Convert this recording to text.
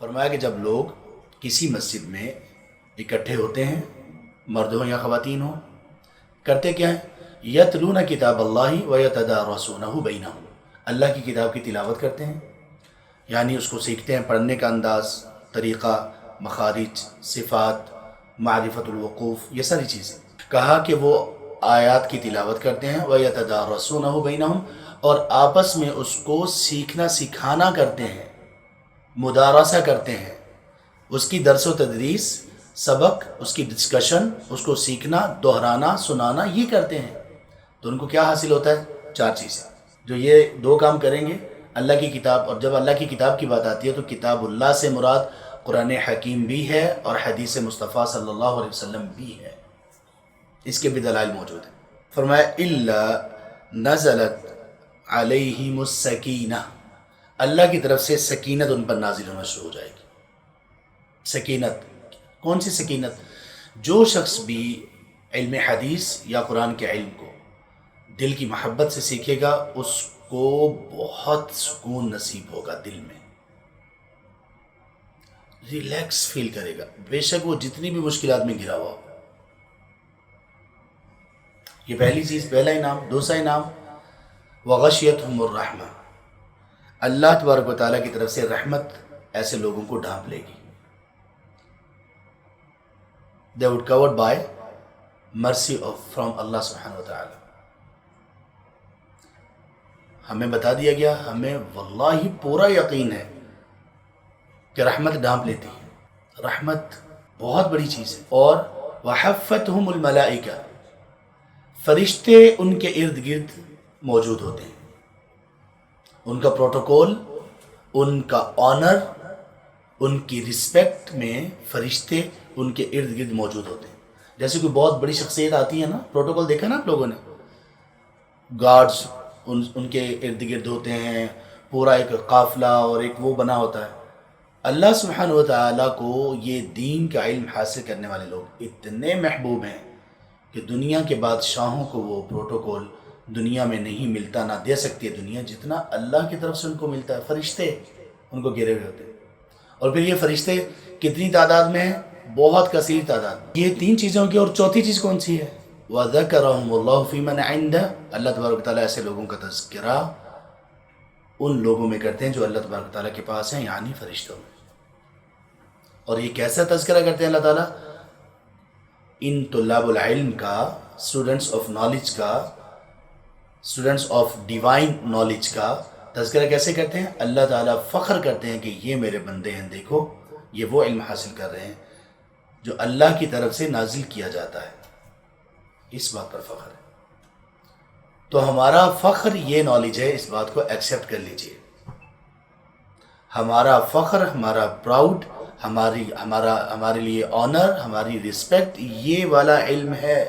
فرمایا کہ جب لوگ کسی مسجد میں اکٹھے ہوتے ہیں، مرد ہوں یا خواتین ہوں، کرتے کیا ہیں؟ یتلون کتاب اللہ و یتدارسونہ بینہم، اللہ کی کتاب کی تلاوت کرتے ہیں، یعنی اس کو سیکھتے ہیں، پڑھنے کا انداز، طریقہ، مخارج، صفات، معرفت الوقوف، یہ ساری چیزیں. کہا کہ وہ آیات کی تلاوت کرتے ہیں وَيَتَدَارَسُونَهُ بَيْنَهُمْ، اور آپس میں اس کو سیکھنا سکھانا کرتے ہیں، مدارسہ کرتے ہیں، اس کی درس و تدریس، سبق، اس کی ڈسکشن، اس کو سیکھنا، دہرانا، سنانا، یہ کرتے ہیں. تو ان کو کیا حاصل ہوتا ہے؟ 4 چیزیں. جو یہ 2 کام کریں گے، اللہ کی کتاب، اور جب اللہ کی کتاب کی بات آتی ہے تو کتاب اللہ سے مراد قرآن حکیم بھی ہے اور حدیث مصطفیٰ صلی اللہ علیہ وسلم بھی ہے. اس کے بھی دلائل موجود ہیں. فرمایا اِلَّا نَزَلَتْ عَلَيْهِمُ السَّكِينَةُ، اللہ کی طرف سے سکینت ان پر نازل ہونا شروع ہو جائے گی. سکینت، کون سی سکینت؟ جو شخص بھی علم حدیث یا قرآن کے علم کو دل کی محبت سے سیکھے گا، اس کو بہت سکون نصیب ہوگا، دل میں ریلیکس فیل کرے گا، بے شک وہ جتنی بھی مشکلات میں گھرا ہوا ہو. یہ پہلی چیز، پہلا انعام. دوسرا انعام وغشیتہم الرحمہ، اللہ تبارک و تعالیٰ کی طرف سے رحمت ایسے لوگوں کو ڈھانپ لے گی. they would covered by mercy from Allah سبحانہ و تعالی. ہمیں بتا دیا گیا، ہمیں واللہ پورا یقین ہے کہ رحمت ڈھانپ لیتی ہے. رحمت بہت بڑی چیز ہے. اور وحفتہم الملائکہ، فرشتے ان کے ارد گرد موجود ہوتے ہیں، ان کا پروٹوکول، ان کا آنر، ان کی رسپیکٹ میں فرشتے ان کے ارد گرد موجود ہوتے ہیں. جیسے کوئی بہت بڑی شخصیت آتی ہے نا، پروٹوکول دیکھا نا آپ لوگوں نے، گارڈز ان کے ارد گرد ہوتے ہیں، پورا ایک قافلہ اور ایک وہ بنا ہوتا ہے. اللہ سبحانہ و تعالیٰ کو یہ دین کا علم حاصل کرنے والے لوگ اتنے محبوب ہیں کہ دنیا کے بادشاہوں کو وہ پروٹوکول دنیا میں نہیں ملتا، نہ دے سکتی ہے دنیا، جتنا اللہ کی طرف سے ان کو ملتا ہے. فرشتے ان کو گھیرے ہوئے ہوتے ہیں. اور پھر یہ فرشتے کتنی تعداد میں ہیں؟ بہت کثیر تعداد. یہ 3 چیزوں کی. اور چوتھی چیز کون سی ہے؟ وَذَكَرَهُمُ اللَّهُ فِي مَنْ عِنْدَهُ، اللہ تبارک و تعالیٰ ایسے لوگوں کا تذکرہ ان لوگوں میں کرتے ہیں جو اللہ تبارک و تعالیٰ کے پاس ہیں، یعنی فرشتوں میں. اور یہ کیسا تذکرہ کرتے ہیں اللہ تعالیٰ؟ ان طلاب العلم کا، اسٹوڈنٹس آف نالج کا، اسٹوڈنٹس آف ڈیوائن نالج کا تذکرہ کیسے کرتے ہیں؟ اللہ تعالیٰ فخر کرتے ہیں کہ یہ میرے بندے ہیں، دیکھو یہ وہ علم حاصل کر رہے ہیں جو اللہ کی طرف سے نازل کیا جاتا ہے. اس بات پر فخر ہے. تو ہمارا فخر یہ نالج ہے، اس بات کو ایکسیپٹ کر لیجئے. ہمارا فخر، ہمارا پراؤڈ، ہمارے لیے آنر، ہماری رسپیکٹ یہ والا علم ہے.